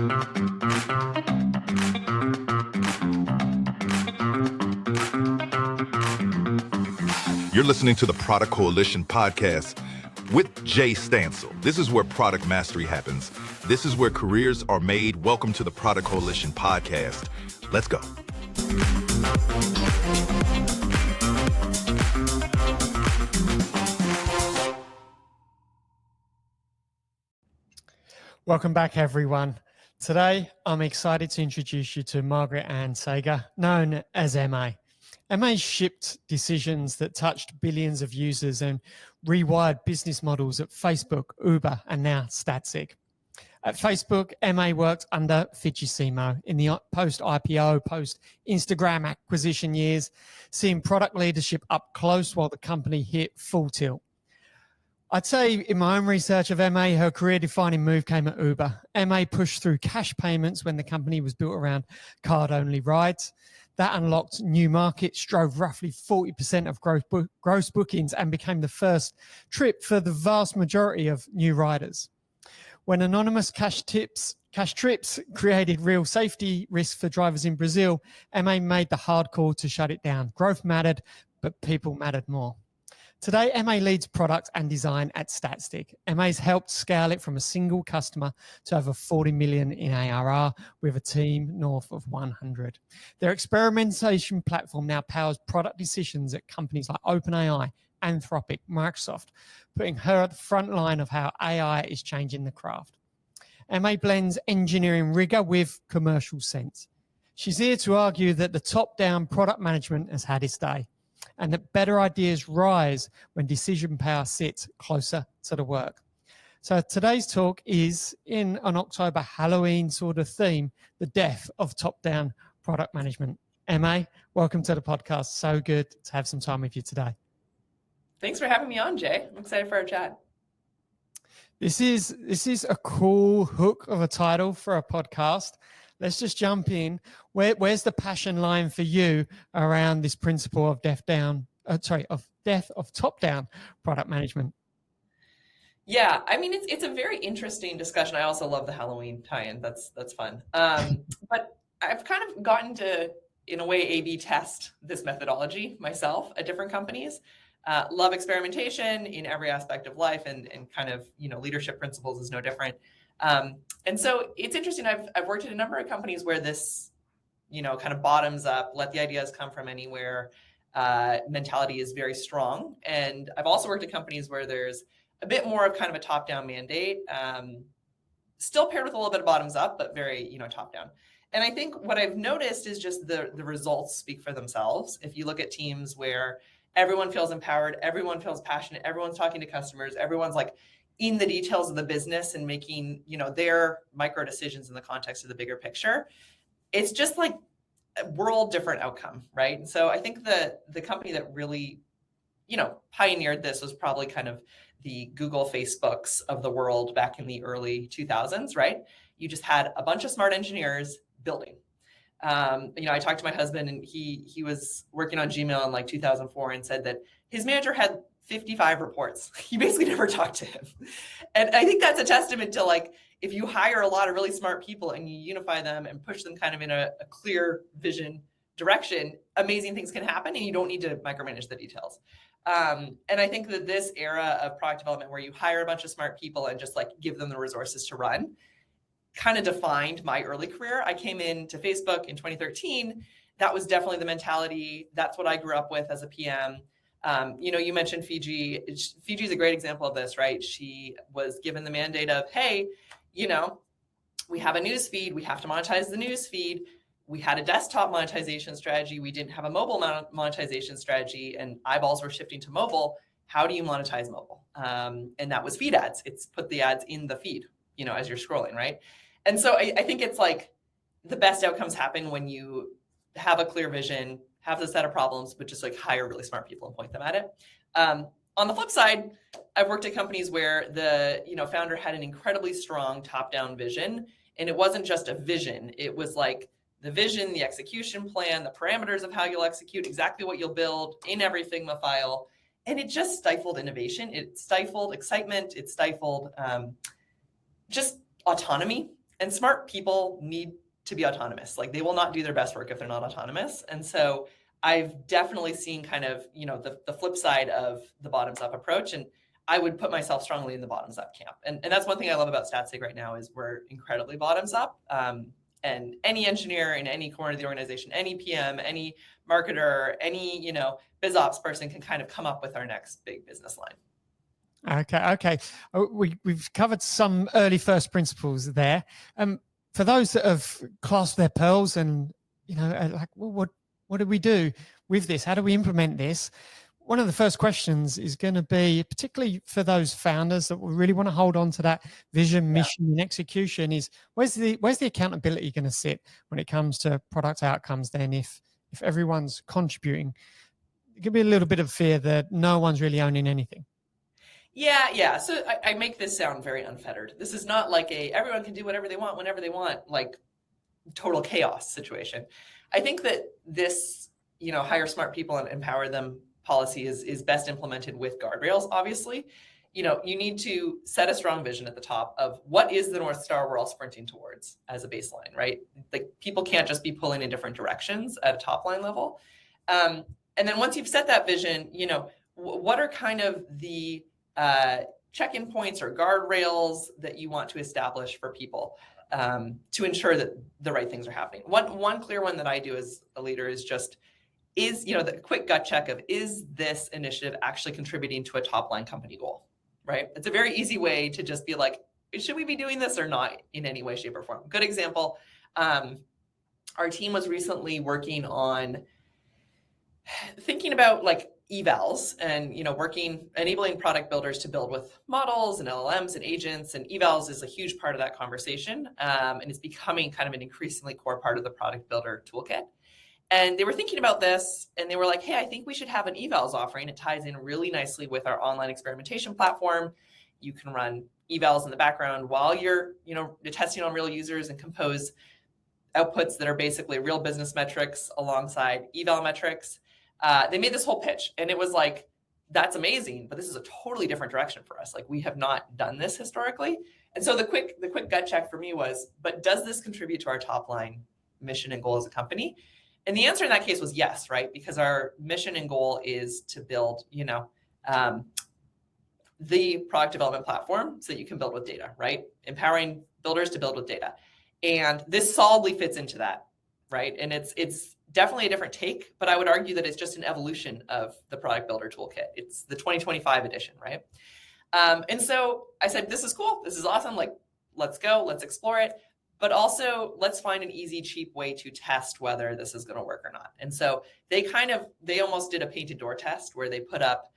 You're listening to the Product Coalition podcast with Jay Stansell. This is where product mastery happens. This is where careers are made. Welcome to the Product Coalition podcast. Let's go. Welcome back, everyone. Today, I'm excited to introduce you to Margaret-Ann Seger, known as MA. MA shipped decisions that touched billions of users and rewired business models at Facebook, Uber, and now Stansell. At Facebook, MA worked under Fujitsumo in the post-IPO, post-Instagram acquisition years, seeing product leadership up close while the company hit full tilt. I'd say in my own research of MA, her career-defining move came at Uber. MA pushed through cash payments when the company was built around card-only rides. That unlocked new markets, drove roughly 40% of gross bookings, and became the first trip for the vast majority of new riders. When anonymous cash trips created real safety risks for drivers in Brazil, MA made the hard call to shut it down. Growth mattered, but people mattered more. Today, MA leads product and design at Stansell. MA's helped scale it from a single customer to over 40 million in ARR with a team north of 100. Their experimentation platform now powers product decisions at companies like OpenAI, Anthropic, Microsoft, putting her at the front line of how AI is changing the craft. MA blends engineering rigor with commercial sense. She's here to argue that the top-down product management has had its day, and that better ideas rise when decision power sits closer to the work. So today's talk is in an October Halloween sort of theme, the death of top-down product management. MA, welcome to the podcast. So good to have some time with you today. Thanks for having me on, Jay. I'm excited for our chat. This is a cool hook of a title for a podcast. Let's just jump in. Where's the passion line for you around this principle of death of top-down product management? Yeah, I mean, it's a very interesting discussion. I also love the Halloween tie-in. That's fun. But I've kind of gotten to, in a way, A/B test this methodology myself at different companies. Love experimentation in every aspect of life, and kind of, leadership principles is no different. And so it's interesting. I've worked at a number of companies where this, kind of bottoms up, let the ideas come from anywhere mentality is very strong. And I've also worked at companies where there's a bit more of kind of a top-down mandate, still paired with a little bit of bottoms up, but very, top-down. And I think what I've noticed is just the results speak for themselves. If you look at teams where everyone feels empowered, everyone feels passionate, everyone's talking to customers, everyone's like in the details of the business and making, their micro decisions in the context of the bigger picture, it's just like a world different outcome, right? And so I think the company that really, pioneered this was probably kind of the Google, Facebooks of the world back in the early 2000s, right? You just had a bunch of smart engineers building. I talked to my husband, and he was working on Gmail in like 2004 and said that his manager had 55 reports. He basically never talked to him. And I think that's a testament to, like, if you hire a lot of really smart people and you unify them and push them kind of in a clear vision direction, amazing things can happen, and you don't need to micromanage the details. And I think that this era of product development where you hire a bunch of smart people and just like give them the resources to run kind of defined my early career. I came into Facebook in 2013. That was definitely the mentality. That's what I grew up with as a PM. You mentioned Fiji. Fiji is a great example of this, right? She was given the mandate of, hey, we have a news feed. We have to monetize the news feed. We had a desktop monetization strategy. We didn't have a mobile monetization strategy, and eyeballs were shifting to mobile. How do you monetize mobile? And that was feed ads. It's put the ads in the feed, as you're scrolling, right? And so I think it's like the best outcomes happen when you have a clear vision, have the set of problems, but just like hire really smart people and point them at it. On the flip side, I've worked at companies where the founder had an incredibly strong top-down vision, and it wasn't just a vision. It was like the vision, the execution plan, the parameters of how you'll execute, exactly what you'll build in every Figma file, and it just stifled innovation. It stifled excitement. It stifled just autonomy. And smart people need to be autonomous. Like, they will not do their best work if they're not autonomous. And so I've definitely seen kind of, the flip side of the bottoms up approach. And I would put myself strongly in the bottoms up camp. And that's one thing I love about StatSig right now is we're incredibly bottoms up. And any engineer in any corner of the organization, any PM, any marketer, any, biz ops person can kind of come up with our next big business line. Okay. We've covered some early first principles there. For those that have clasped their pearls and, like, well, what do we do with this? How do we implement this? One of the first questions is going to be, particularly for those founders that really want to hold on to that vision, mission, and execution, is where's the accountability going to sit when it comes to product outcomes? Then, if everyone's contributing, it could be a little bit of fear that no one's really owning anything. Yeah. So I make this sound very unfettered. This is not like everyone can do whatever they want, whenever they want, like total chaos situation. I think that this, hire smart people and empower them policy is best implemented with guardrails, obviously. You need to set a strong vision at the top of what is the North Star we're all sprinting towards as a baseline, right? Like, people can't just be pulling in different directions at a top line level. And then once you've set that vision, what are kind of the check-in points or guardrails that you want to establish for people to ensure that the right things are happening. One clear one that I do as a leader is the quick gut check of, is this initiative actually contributing to a top line company goal, right? It's a very easy way to just be like, should we be doing this or not in any way, shape, or form? Good example. Our team was recently working on thinking about like evals and, enabling product builders to build with models and LLMs and agents, and evals is a huge part of that conversation. And it's becoming kind of an increasingly core part of the product builder toolkit. And they were thinking about this and they were like, hey, I think we should have an evals offering. It ties in really nicely with our online experimentation platform. You can run evals in the background while you're testing on real users and compose outputs that are basically real business metrics alongside eval metrics. They made this whole pitch and it was like, that's amazing, but this is a totally different direction for us. Like, we have not done this historically. And so the quick gut check for me was, but does this contribute to our top line mission and goal as a company? And the answer in that case was yes, right? Because our mission and goal is to build, the product development platform so that you can build with data, right? Empowering builders to build with data. And this solidly fits into that, right? And it's definitely a different take, but I would argue that it's just an evolution of the product builder toolkit. It's the 2025 edition, right? And so I said, this is cool. This is awesome. Like, let's go, let's explore it. But also let's find an easy, cheap way to test whether this is going to work or not. And so they almost did a painted door test where they put up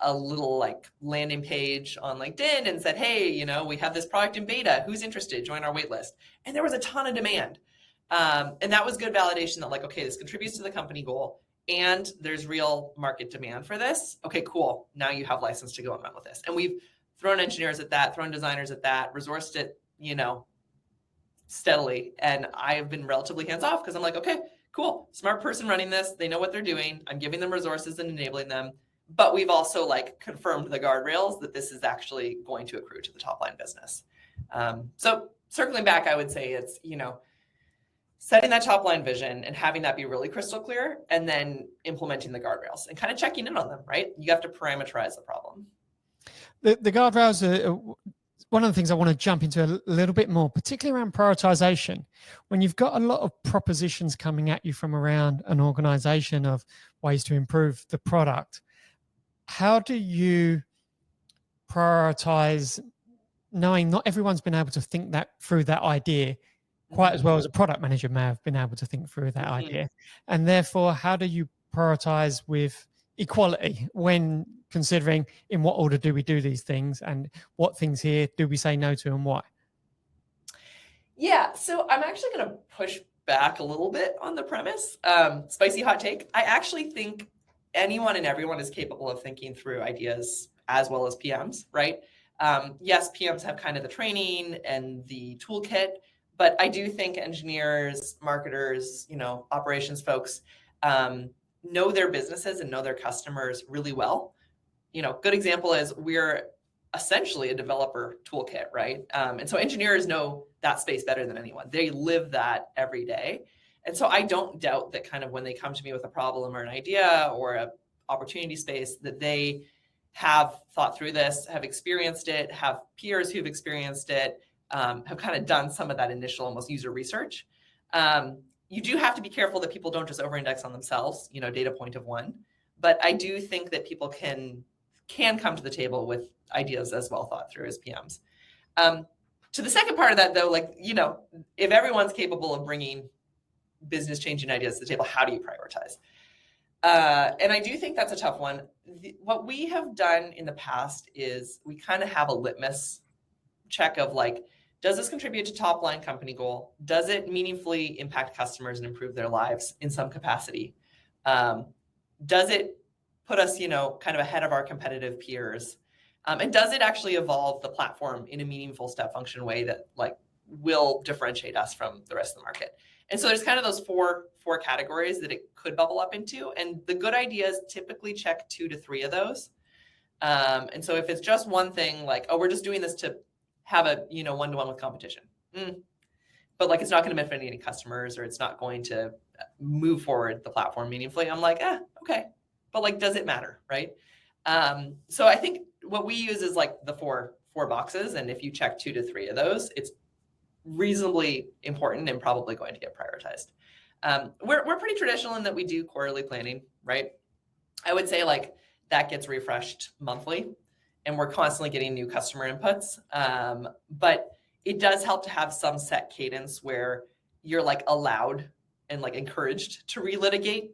a little like landing page on LinkedIn and said, hey, we have this product in beta. Who's interested? Join our wait list. And there was a ton of demand. And that was good validation that, like, okay, this contributes to the company goal and there's real market demand for this. Okay, cool. Now you have license to go and run with this. And we've thrown engineers at that, thrown designers at that, resourced it, steadily. And I have been relatively hands-off because I'm like, okay, cool. Smart person running this. They know what they're doing. I'm giving them resources and enabling them. But we've also like confirmed the guardrails that this is actually going to accrue to the top line business. So circling back, I would say it's, setting that top line vision and having that be really crystal clear and then implementing the guardrails and kind of checking in on them, right? You have to parameterize the problem. The guardrails are one of the things I want to jump into a little bit more, particularly around prioritization. When you've got a lot of propositions coming at you from around an organization of ways to improve the product, how do you prioritize, knowing not everyone's been able to think that through that idea quite as well as a product manager may have been able to think through that idea? And therefore, how do you prioritize with equality when considering in what order do we do these things and what things here do we say no to and why? Yeah, so I'm actually going to push back a little bit on the premise. Spicy hot take. I actually think anyone and everyone is capable of thinking through ideas as well as PMs, right? Yes, PMs have kind of the training and the toolkit, but I do think engineers, marketers, operations folks know their businesses and know their customers really well. Good example is we're essentially a developer toolkit, right? And so engineers know that space better than anyone. They live that every day. And so I don't doubt that kind of when they come to me with a problem or an idea or a opportunity space, that they have thought through this, have experienced it, have peers who've experienced it, have kind of done some of that initial almost user research. You do have to be careful that people don't just over-index on themselves, data point of one. But I do think that people can come to the table with ideas as well thought through as PMs. To the second part of that, though, if everyone's capable of bringing business changing ideas to the table, how do you prioritize? And I do think that's a tough one. What we have done in the past is we kind of have a litmus check of does this contribute to top line company goal? Does it meaningfully impact customers and improve their lives in some capacity? Does it put us, kind of ahead of our competitive peers? And does it actually evolve the platform in a meaningful step function way that will differentiate us from the rest of the market? And so there's kind of those four categories that it could bubble up into. And the good ideas typically check 2 to 3 of those. And so if it's just one thing, we're just doing this to have a, one-to-one with competition. But it's not going to benefit any customers, or it's not going to move forward the platform meaningfully. I'm okay. But does it matter, right? So I think what we use is the four boxes. And if you check 2 to 3 of those, it's reasonably important and probably going to get prioritized. We're pretty traditional in that we do quarterly planning, right? I would say that gets refreshed monthly, and we're constantly getting new customer inputs. But it does help to have some set cadence where you're allowed and encouraged to relitigate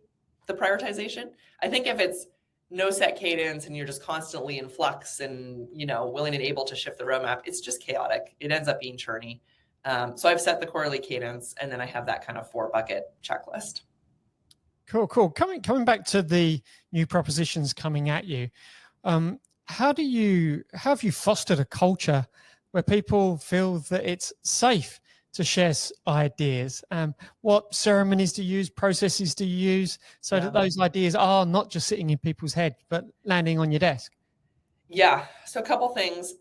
the prioritization. I think if it's no set cadence and you're just constantly in flux and willing and able to shift the roadmap, it's just chaotic. It ends up being churny. So I've set the quarterly cadence, and then I have that kind of 4-bucket checklist. Cool. Coming back to the new propositions coming at you, how have you fostered a culture where people feel that it's safe to share ideas? What ceremonies do you use, processes do you use, so that those ideas are not just sitting in people's head, but landing on your desk? Yeah, so a couple things.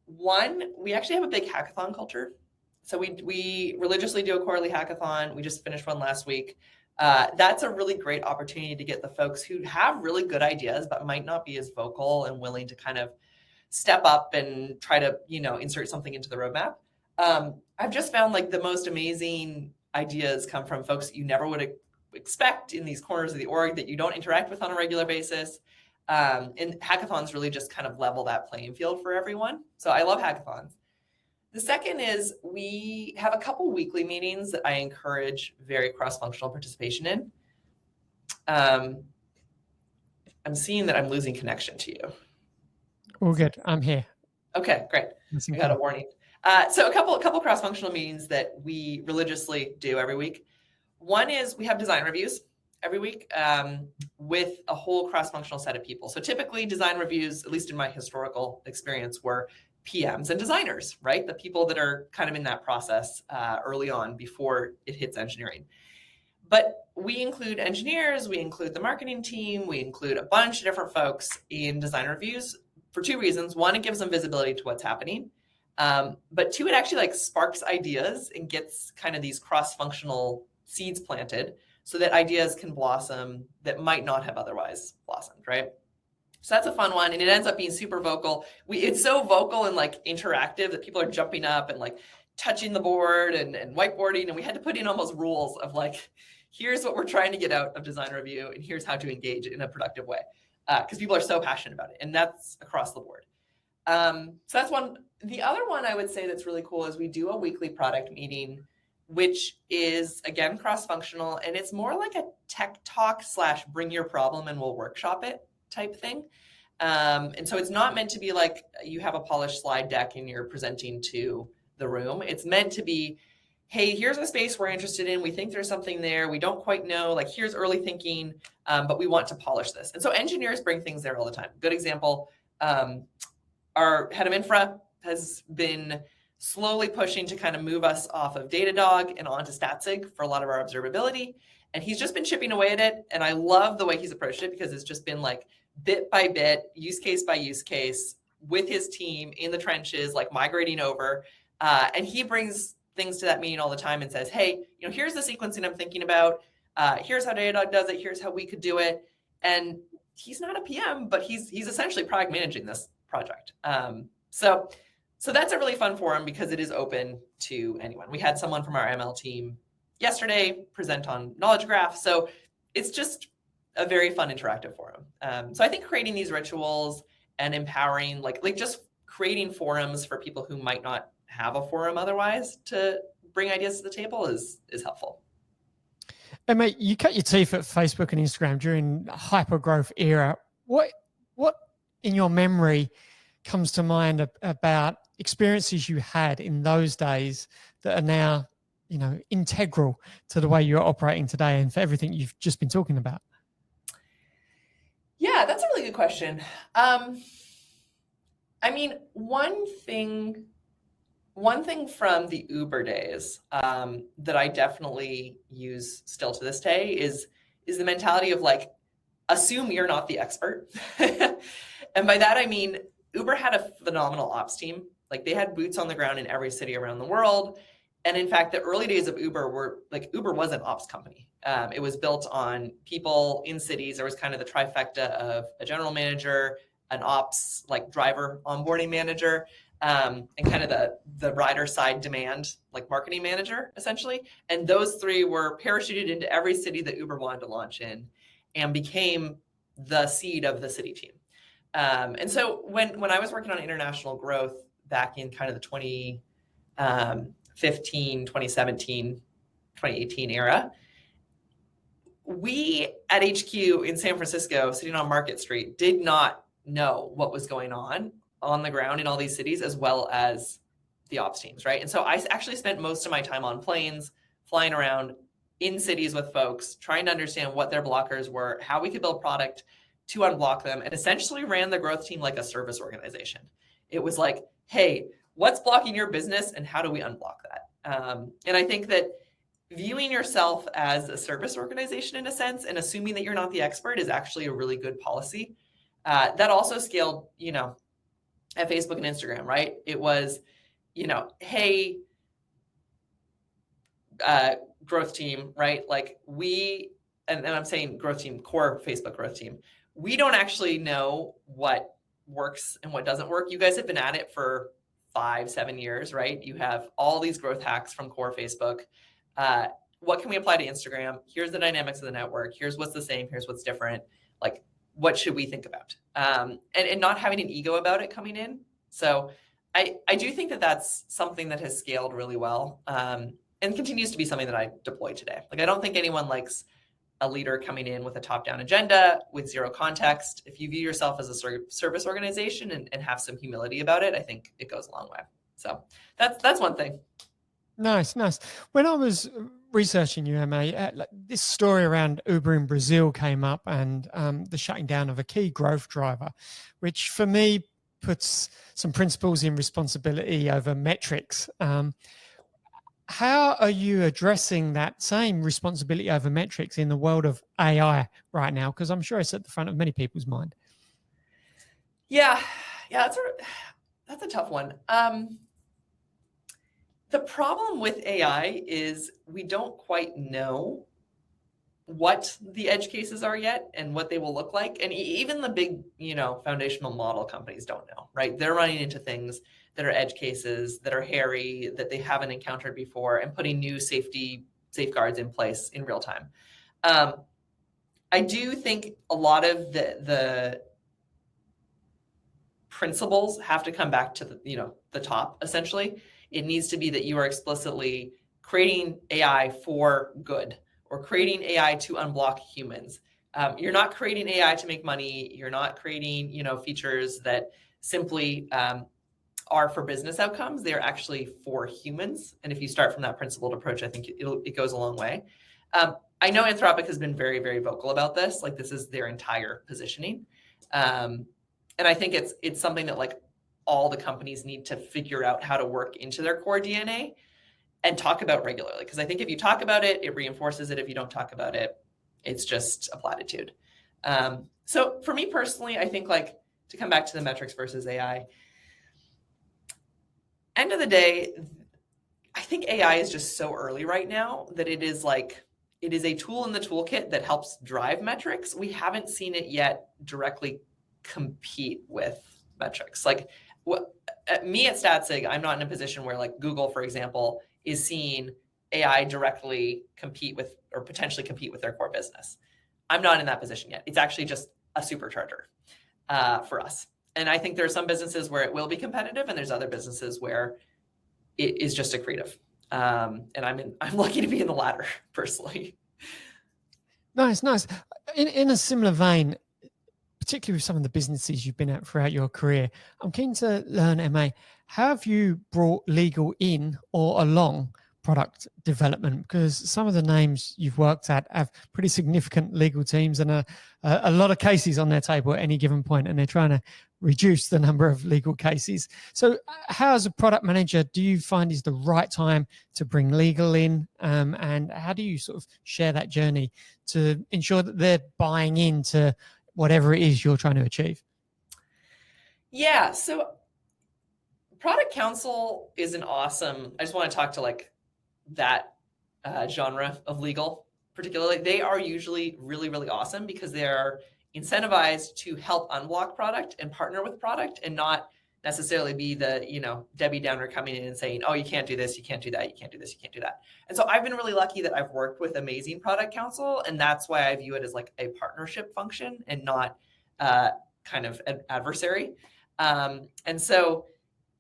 One, we actually have a big hackathon culture. So we religiously do a quarterly hackathon. We just finished one last week. That's a really great opportunity to get the folks who have really good ideas, but might not be as vocal and willing to kind of step up and try to, insert something into the roadmap. I've just found the most amazing ideas come from folks that you never would expect in these corners of the org that you don't interact with on a regular basis. And hackathons really just kind of level that playing field for everyone. So I love hackathons. The second is we have a couple weekly meetings that I encourage very cross-functional participation in. I'm seeing that I'm losing connection to you. All good. I'm here. Okay, great. I got a warning. So a couple cross-functional meetings that we religiously do every week. One is we have design reviews every week with a whole cross-functional set of people. So typically design reviews, at least in my historical experience, were PMs and designers, right? The people that are kind of in that process early on before it hits engineering. But we include engineers, we include the marketing team, we include a bunch of different folks in design reviews for 2 reasons. One, it gives them visibility to what's happening. But 2, it actually sparks ideas and gets kind of these cross-functional seeds planted so that ideas can blossom that might not have otherwise blossomed, right? So that's a fun one. And it ends up being super vocal. It's so vocal and interactive that people are jumping up and touching the board and whiteboarding. And we had to put in almost rules of here's what we're trying to get out of design review, and here's how to engage in a productive way. Because people are so passionate about it. And that's across the board. So that's one. The other one I would say that's really cool is we do a weekly product meeting, which is, again, cross-functional. And it's more like a tech talk / bring your problem and we'll workshop it type thing. And so it's not meant to be you have a polished slide deck and you're presenting to the room. It's meant to be, hey, here's a space we're interested in. We think there's something there. We don't quite know. Here's early thinking, but we want to polish this. And so engineers bring things there all the time. Good example, our head of infra has been slowly pushing to kind of move us off of Datadog and onto Statsig for a lot of our observability. And he's just been chipping away at it. And I love the way he's approached it because it's just been bit by bit, use case by use case with his team in the trenches, migrating over. And he brings things to that meeting all the time and says, hey, here's the sequencing I'm thinking about. Here's how Datadog does it. Here's how we could do it. And he's not a PM, but he's essentially product managing this project. So that's a really fun forum because it is open to anyone. We had someone from our ML team yesterday present on Knowledge Graph. So it's just a very fun interactive forum. So I think creating these rituals and empowering, like just creating forums for people who might not have a forum otherwise to bring ideas to the table is helpful. And mate, you cut your teeth at Facebook and Instagram during the hyper-growth era. What in your memory comes to mind about experiences you had in those days that are now, integral to the way you're operating today and for everything you've just been talking about? Yeah, that's a really good question. I mean, one thing from the Uber days that I definitely use still to this day is the mentality of like, assume you're not the expert. And by that, I mean, Uber had a phenomenal ops team. Like they had boots on the ground in every city around the world. And in fact, the early days of Uber Uber was an ops company. It was built on people in cities. There was kind of the trifecta of a general manager, an ops like driver onboarding manager, and kind of the rider side demand like marketing manager essentially. And those three were parachuted into every city that Uber wanted to launch in and became the seed of the city team. And so when I was working on international growth back in kind of the 2015, 2017, 2018 era, we at HQ in San Francisco, sitting on Market Street, did not know what was going on the ground in all these cities, as well as the ops teams, right? And so I actually spent most of my time on planes, flying around in cities with folks, trying to understand what their blockers were, how we could build product to unblock them, and essentially ran the growth team like a service organization. It was like, hey, what's blocking your business and how do we unblock that? And I think that viewing yourself as a service organization in a sense and assuming that you're not the expert is actually a really good policy. That also scaled, at Facebook and Instagram, right? It was, hey, growth team, right? Like and I'm saying growth team, core Facebook growth team. We don't actually know what works and what doesn't work. You guys have been at it for 5-7 years, right? You have all these growth hacks from core Facebook. What can we apply to Instagram? Here's the dynamics of the network. Here's what's the same. Here's what's different. Like, what should we think about? And not having an ego about it coming in. So I do think that that's something that has scaled really well and continues to be something that I deploy today. Like, I don't think anyone likes a leader coming in with a top-down agenda with zero context. If you view yourself as a service organization and have some humility about it, I think it goes a long way. So that's one thing. Nice. When I was researching you, Emma, this story around Uber in Brazil came up and the shutting down of a key growth driver, which for me puts some principles in responsibility over metrics. How are you addressing that same responsibility over metrics in the world of AI right now? Because I'm sure it's at the front of many people's mind. Yeah, that's a tough one. The problem with AI is we don't quite know what the edge cases are yet and what they will look like. And even the big, foundational model companies don't know, right? They're running into things that are edge cases, that are hairy, that they haven't encountered before, and putting new safety safeguards in place in real time. I do think a lot of the principles have to come back to the top, essentially. It needs to be that you are explicitly creating AI for good or creating AI to unblock humans. You're not creating AI to make money. You're not creating, features that simply are for business outcomes. They're actually for humans. And if you start from that principled approach, I think it goes a long way. I know Anthropic has been very, very vocal about this. Like, this is their entire positioning. And I think it's something that like all the companies need to figure out how to work into their core DNA and talk about regularly. Because I think if you talk about it, it reinforces it. If you don't talk about it, it's just a platitude. So for me personally, I think like to come back to the metrics versus AI, end of the day, I think AI is just so early right now that it is a tool in the toolkit that helps drive metrics. We haven't seen it yet directly compete with metrics. Like me at Statsig, I'm not in a position where like Google, for example, is seeing AI directly compete with or potentially compete with their core business. I'm not in that position yet. It's actually just a supercharger for us. And I think there are some businesses where it will be competitive, and there's other businesses where it is just accretive. And I'm lucky to be in the latter personally. Nice. In a similar vein, particularly with some of the businesses you've been at throughout your career, I'm keen to learn, MA, how have you brought legal in or along product development? Because some of the names you've worked at have pretty significant legal teams and a lot of cases on their table at any given point, and they're trying to reduce the number of legal cases. So how, as a product manager, do you find is the right time to bring legal in? And how do you sort of share that journey to ensure that they're buying into whatever it is you're trying to achieve? Yeah, so product counsel is an awesome, I just want to talk to like that genre of legal particularly. They are usually really, really awesome because they're incentivized to help unblock product and partner with product, and not necessarily be the, Debbie Downer coming in and saying, oh, you can't do this, you can't do that, you can't do this, you can't do that. And so I've been really lucky that I've worked with amazing product counsel, and that's why I view it as like a partnership function and not kind of an adversary. And so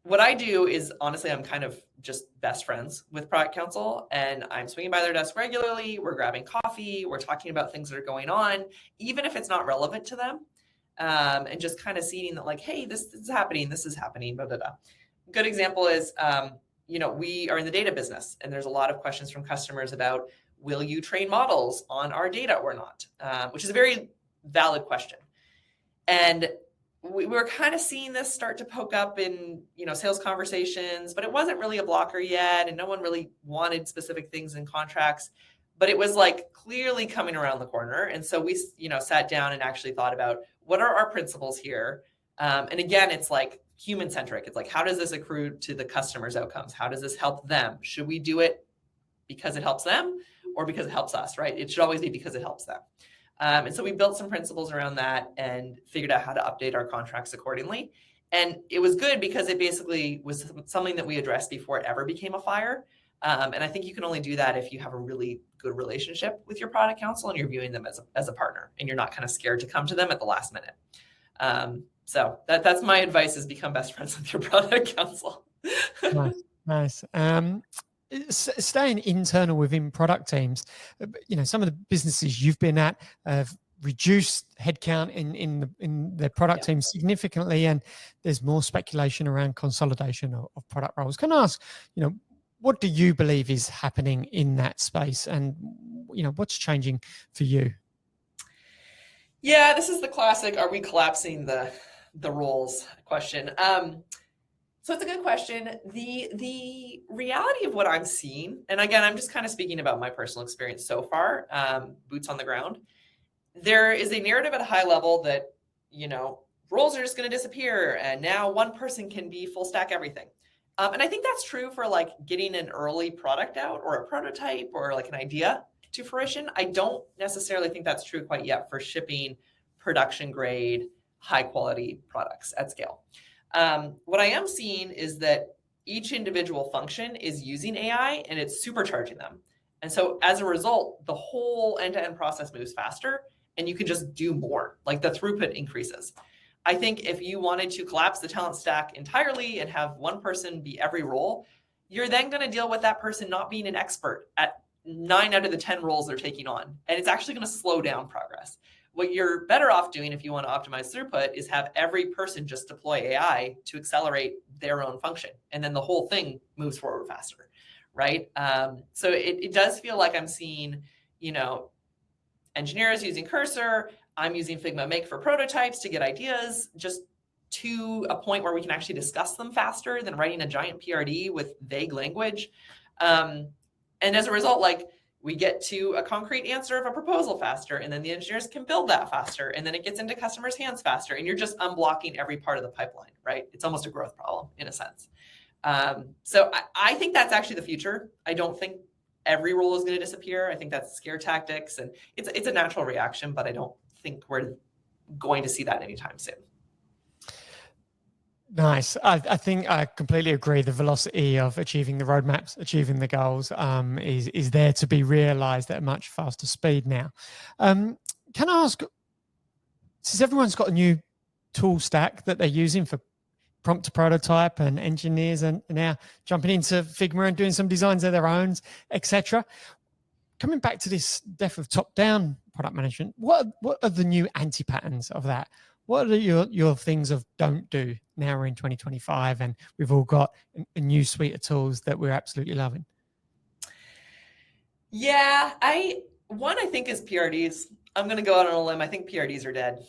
what I do is, honestly, I'm kind of just best friends with product counsel, and I'm swinging by their desk regularly. We're grabbing coffee. We're talking about things that are going on, even if it's not relevant to them, and just kind of seeing that, like, hey, this is happening. This is happening. Blah, blah, blah. Good example is, we are in the data business, and there's a lot of questions from customers about, will you train models on our data or not? Which is a very valid question. And we were kind of seeing this start to poke up in, sales conversations, but it wasn't really a blocker yet. And no one really wanted specific things in contracts, but it was like clearly coming around the corner. And so we, sat down and actually thought about, what are our principles here? And again, it's like human-centric. It's like, how does this accrue to the customer's outcomes? How does this help them? Should we do it because it helps them or because it helps us, right? It should always be because it helps them. And so we built some principles around that and figured out how to update our contracts accordingly. And it was good because it basically was something that we addressed before it ever became a fire. And I think you can only do that if you have a really good relationship with your product counsel and you're viewing them as a partner, and you're not kind of scared to come to them at the last minute. So that's my advice, is become best friends with your product counsel. Nice. Staying internal within product teams, some of the businesses you've been at have reduced headcount in their product teams significantly, and there's more speculation around consolidation of product roles. Can I ask, what do you believe is happening in that space, and what's changing for you? Yeah, this is the classic, are we collapsing the roles question? So it's a good question. The reality of what I'm seeing, and again, I'm just kind of speaking about my personal experience so far, boots on the ground. There is a narrative at a high level that, roles are just going to disappear, and now one person can be full stack everything. And I think that's true for like getting an early product out or a prototype or like an idea to fruition. I don't necessarily think that's true quite yet for shipping production grade, high quality products at scale. What I am seeing is that each individual function is using AI and it's supercharging them. And so as a result, the whole end-to-end process moves faster and you can just do more, like the throughput increases. I think if you wanted to collapse the talent stack entirely and have one person be every role, you're then going to deal with that person not being an expert at 9 out of the 10 roles they're taking on. And it's actually going to slow down progress. What you're better off doing if you want to optimize throughput is have every person just deploy AI to accelerate their own function. And then the whole thing moves forward faster, right? So it does feel like I'm seeing, engineers using Cursor. I'm using Figma Make for prototypes to get ideas just to a point where we can actually discuss them faster than writing a giant PRD with vague language. And as a result, we get to a concrete answer of a proposal faster, and then the engineers can build that faster, and then it gets into customers' hands faster, and you're just unblocking every part of the pipeline, right? It's almost a growth problem in a sense. So I think that's actually the future. I don't think every role is going to disappear. I think that's scare tactics, and it's a natural reaction, but I don't think we're going to see that anytime soon. Nice. I think I completely agree. The velocity of achieving the roadmaps, achieving the goals is there to be realized at a much faster speed now. Can I ask, since everyone's got a new tool stack that they're using for prompt to prototype, and engineers are now jumping into Figma and doing some designs of their own, etc. Coming back to this death of top-down product management, what are the new anti-patterns of that? What are your things of don't do now we're in 2025 and we've all got a new suite of tools that we're absolutely loving? Yeah, I think is PRDs. I'm going to go out on a limb. I think PRDs are dead.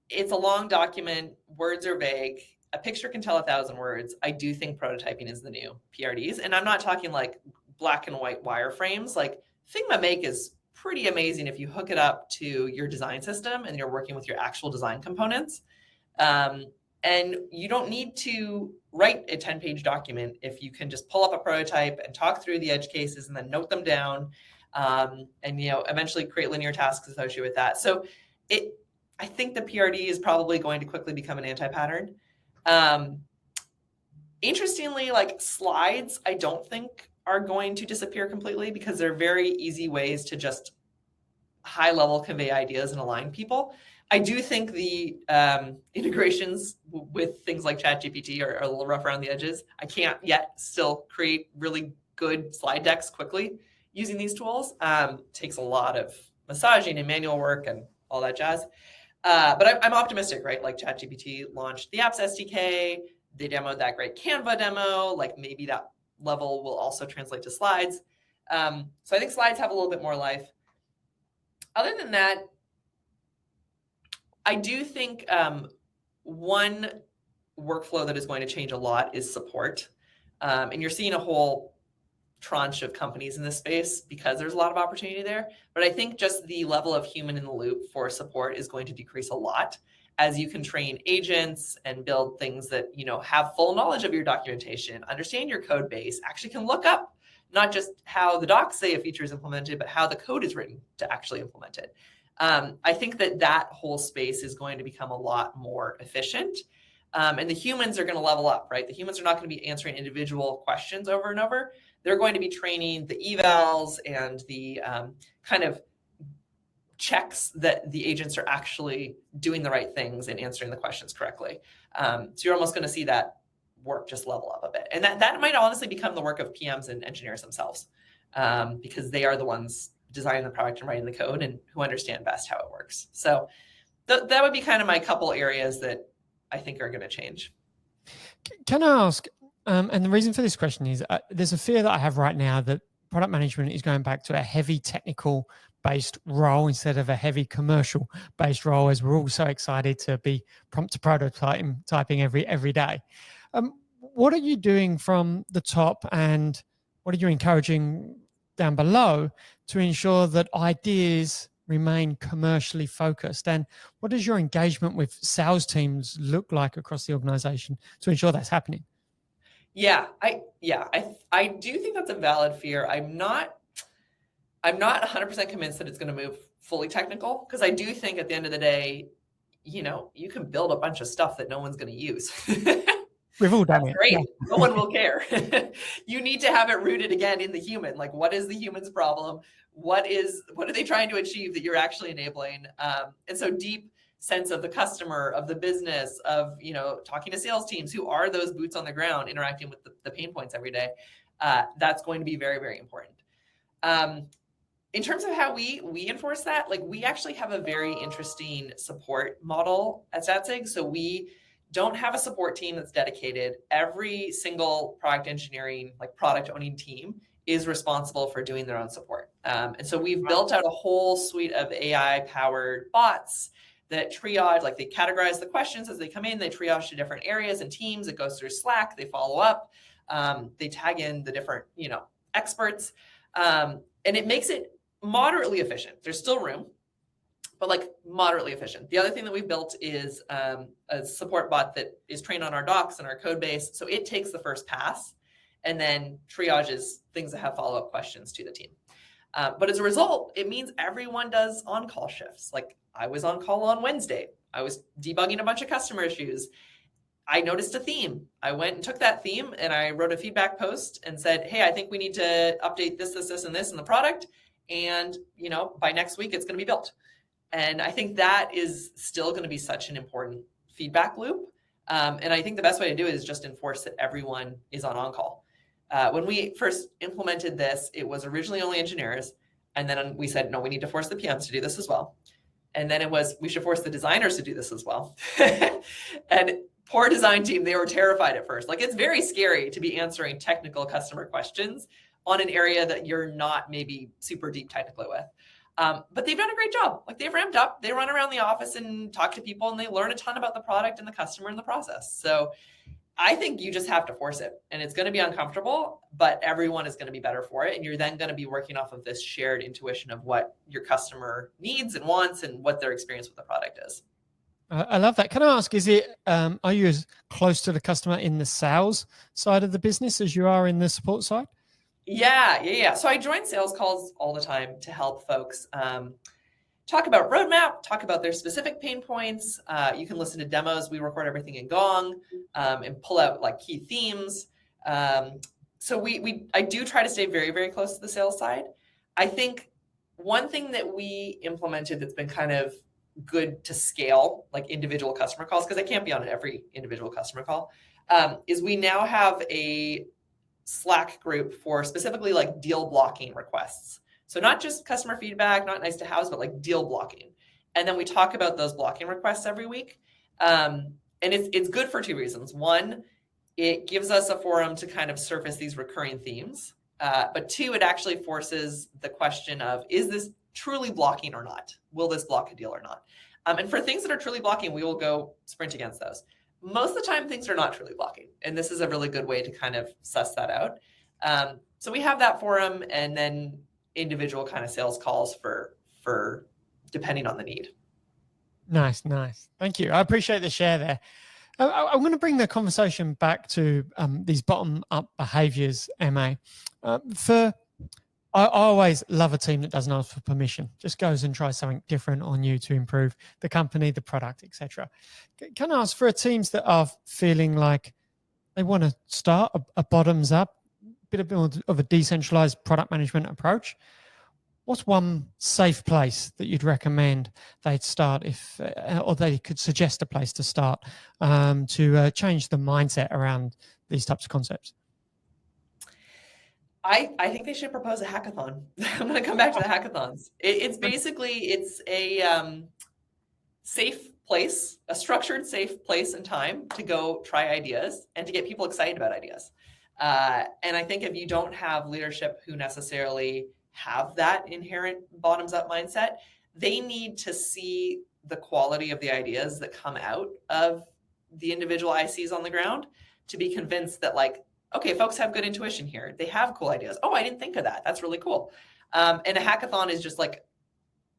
It's a long document. Words are vague. A picture can tell 1,000 words. I do think prototyping is the new PRDs. And I'm not talking like black and white wireframes. Like Figma Make is pretty amazing if you hook it up to your design system and you're working with your actual design components. And you don't need to write a 10-page document if you can just pull up a prototype and talk through the edge cases and then note them down, and eventually create linear tasks associated with that. So I think the PRD is probably going to quickly become an anti-pattern. Interestingly, like slides, I don't think are going to disappear completely because they're very easy ways to just high level convey ideas and align people. I do think the integrations with things like ChatGPT are a little rough around the edges. I can't yet still create really good slide decks quickly using these tools. Takes a lot of massaging and manual work and all that jazz. But I'm optimistic, right? Like ChatGPT launched the Apps SDK. They demoed that great Canva demo. Like maybe that level will also translate to slides. So I think slides have a little bit more life. Other than that, I do think one workflow that is going to change a lot is support. And you're seeing a whole tranche of companies in this space because there's a lot of opportunity there. But I think just the level of human in the loop for support is going to decrease a lot as you can train agents and build things that, have full knowledge of your documentation, understand your code base, actually can look up not just how the docs say a feature is implemented, but how the code is written to actually implement it. I think that whole space is going to become a lot more efficient. And the humans are going to level up, right? The humans are not going to be answering individual questions over and over. They're going to be training the evals and the kind of checks that the agents are actually doing the right things and answering the questions correctly. So you're almost going to see that work just level up a bit. And that might honestly become the work of PMs and engineers themselves, because they are the ones designing the product and writing the code and who understand best how it works. So that would be kind of my couple areas that I think are going to change. Can I ask, and the reason for this question is there's a fear that I have right now that product management is going back to a heavy technical based role instead of a heavy commercial based role, as we're all so excited to be prompt to prototyping every day. What are you doing from the top, and what are you encouraging down below to ensure that ideas remain commercially focused? And what does your engagement with sales teams look like across the organization to ensure that's happening? I do think that's a valid fear. I'm not 100% convinced that it's going to move fully technical, because I do think at the end of the day, you can build a bunch of stuff that no one's going to use. We've all done it. Great. Yeah. No one will care. You need to have it rooted again in the human. Like, what is the human's problem? What are they trying to achieve that you're actually enabling? And so deep sense of the customer, of the business, of, talking to sales teams who are those boots on the ground interacting with the pain points every day. That's going to be very, very important. In terms of how we enforce that, like, we actually have a very interesting support model at Statsig. So we don't have a support team that's dedicated. Every single product engineering, like product owning team, is responsible for doing their own support. And so we've built out a whole suite of AI powered bots that triage, like they categorize the questions as they come in, they triage to different areas and teams. It goes through Slack, they follow up, they tag in the different, experts. And it makes it moderately efficient. There's still room, but like moderately efficient. The other thing that we've built is a support bot that is trained on our docs and our code base. So it takes the first pass and then triages things that have follow-up questions to the team. But as a result, it means everyone does on-call shifts. Like I was on call on Wednesday. I was debugging a bunch of customer issues. I noticed a theme. I went and took that theme and I wrote a feedback post and said, hey, I think we need to update this, and this in the product. And, by next week, it's going to be built. And I think that is still going to be such an important feedback loop. And I think the best way to do it is just enforce that everyone is on-call. When we first implemented this, it was originally only engineers. And then we said, no, we need to force the PMs to do this as well. And then it was, we should force the designers to do this as well. And poor design team, they were terrified at first. Like it's very scary to be answering technical customer questions on an area that you're not maybe super deep technically with. But they've done a great job. Like they've ramped up, they run around the office and talk to people and they learn a ton about the product and the customer in the process. So I think you just have to force it and it's going to be uncomfortable, but everyone is going to be better for it. And you're then going to be working off of this shared intuition of what your customer needs and wants and what their experience with the product is. I love that. Can I ask, are you as close to the customer in the sales side of the business as you are in the support side? Yeah. So I join sales calls all the time to help folks talk about roadmap, talk about their specific pain points. You can listen to demos. We record everything in Gong and pull out like key themes. So I do try to stay very, very close to the sales side. I think one thing that we implemented that's been kind of good to scale like individual customer calls, because I can't be on every individual customer call, is we now have a Slack group for specifically like deal blocking requests. So not just customer feedback, not nice to haves, but like deal blocking. And then we talk about those blocking requests every week. And it's good for two reasons. One, it gives us a forum to kind of surface these recurring themes. But two, it actually forces the question of, is this truly blocking or not? Will this block a deal or not? And for things that are truly blocking, we will go sprint against those. Most of the time, things are not truly blocking. And this is a really good way to kind of suss that out. So we have that forum and then individual kind of sales calls for depending on the need. Nice. Thank you. I appreciate the share there. I'm going to bring the conversation back to these bottom-up behaviors, MA. I always love a team that doesn't ask for permission, just goes and tries something different on you to improve the company, the product, etc. Can I ask, for teams that are feeling like they want to start a bottoms-up, bit of a decentralized product management approach, what's one safe place that you'd recommend they'd start or they could suggest a place to start to change the mindset around these types of concepts? I think they should propose a hackathon. I'm going to come back to the hackathons. It's a safe place, a structured, safe place and time to go try ideas and to get people excited about ideas. And I think if you don't have leadership who necessarily have that inherent bottoms-up mindset, they need to see the quality of the ideas that come out of the individual ICs on the ground to be convinced that, like, okay, folks have good intuition here. They have cool ideas. Oh, I didn't think of that. That's really cool. And a hackathon is just like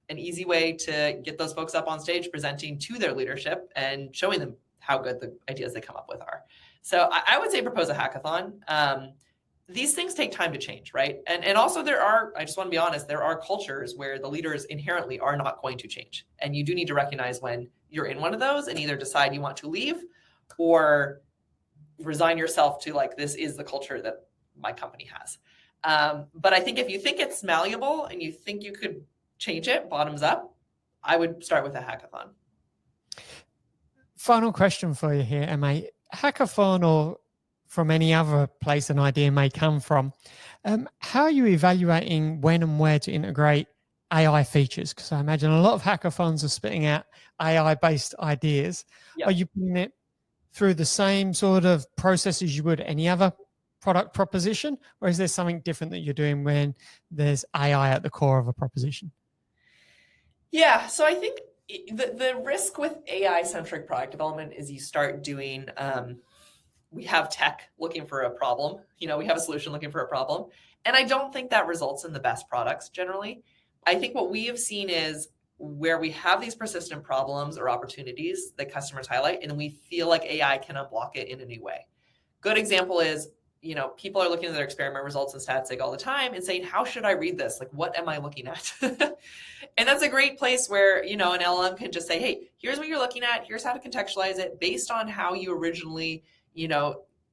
an easy way to get those folks up on stage presenting to their leadership and showing them how good the ideas they come up with are. So I would say propose a hackathon. These things take time to change, right? And also I just want to be honest, there are cultures where the leaders inherently are not going to change. And you do need to recognize when you're in one of those and either decide you want to leave or resign yourself to, like, this is the culture that my company has. But I think if you think it's malleable and you think you could change it bottoms up, I would start with a hackathon. Final question for you here, Emma. Hackathon, or from any other place an idea may come from, how are you evaluating when and where to integrate AI features? Because I imagine a lot of hackathons are spitting out AI-based ideas. Yep. Are you putting it through the same sort of processes you would any other product proposition, or is there something different that you're doing when there's AI at the core of a proposition? Yeah, so I think the risk with AI-centric product development is you start doing, we have tech looking for a problem, we have a solution looking for a problem. And I don't think that results in the best products generally. I think what we have seen is where we have these persistent problems or opportunities that customers highlight, and we feel like AI can unblock it in a new way. Good example is, people are looking at their experiment results in Statsig all the time and saying, how should I read this? Like, what am I looking at? And that's a great place where, an LLM can just say, hey, here's what you're looking at. Here's how to contextualize it based on how you originally,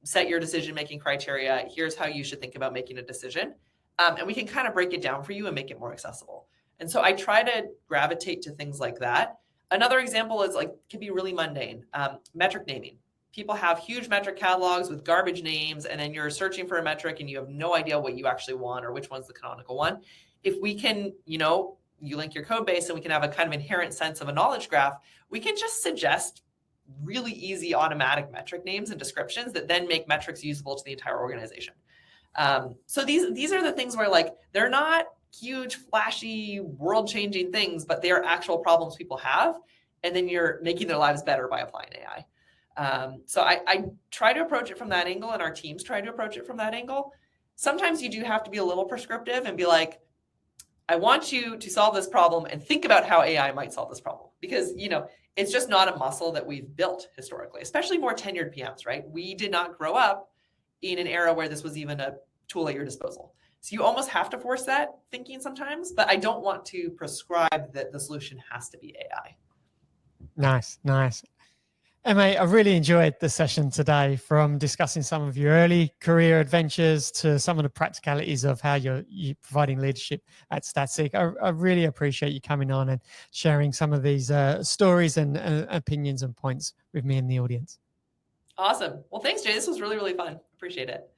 set your decision-making criteria. Here's how you should think about making a decision. And we can kind of break it down for you and make it more accessible. And so I try to gravitate to things like that. Another example is can be really mundane, metric naming. People have huge metric catalogs with garbage names, and then you're searching for a metric and you have no idea what you actually want or which one's the canonical one. If we can, you link your code base and we can have a kind of inherent sense of a knowledge graph, we can just suggest really easy automatic metric names and descriptions that then make metrics usable to the entire organization. So these are the things where they're not huge, flashy, world-changing things, but they are actual problems people have, and then you're making their lives better by applying AI. So I try to approach it from that angle, and our teams try to approach it from that angle. Sometimes you do have to be a little prescriptive and be like, I want you to solve this problem and think about how AI might solve this problem, because it's just not a muscle that we've built historically, especially more tenured PMs, right? We did not grow up in an era where this was even a tool at your disposal. So you almost have to force that thinking sometimes, but I don't want to prescribe that the solution has to be AI. Nice. Emma, I really enjoyed the session today, from discussing some of your early career adventures to some of the practicalities of how you're providing leadership at Statsig. I really appreciate you coming on and sharing some of these stories and opinions and points with me and the audience. Awesome. Well, thanks, Jay. This was really, really fun. Appreciate it.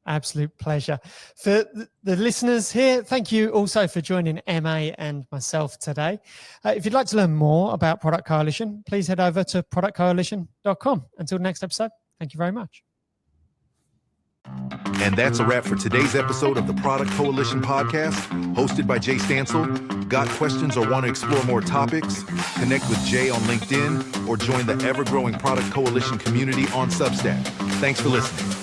Absolute pleasure. For the listeners here, thank you also for joining MA and myself today. If you'd like to learn more about Product Coalition, please head over to productcoalition.com. Until next episode, thank you very much. And that's a wrap for today's episode of the Product Coalition podcast, hosted by Jay Stansell. Got questions or want to explore more topics? Connect with Jay on LinkedIn or join the ever-growing Product Coalition community on Substack. Thanks for listening.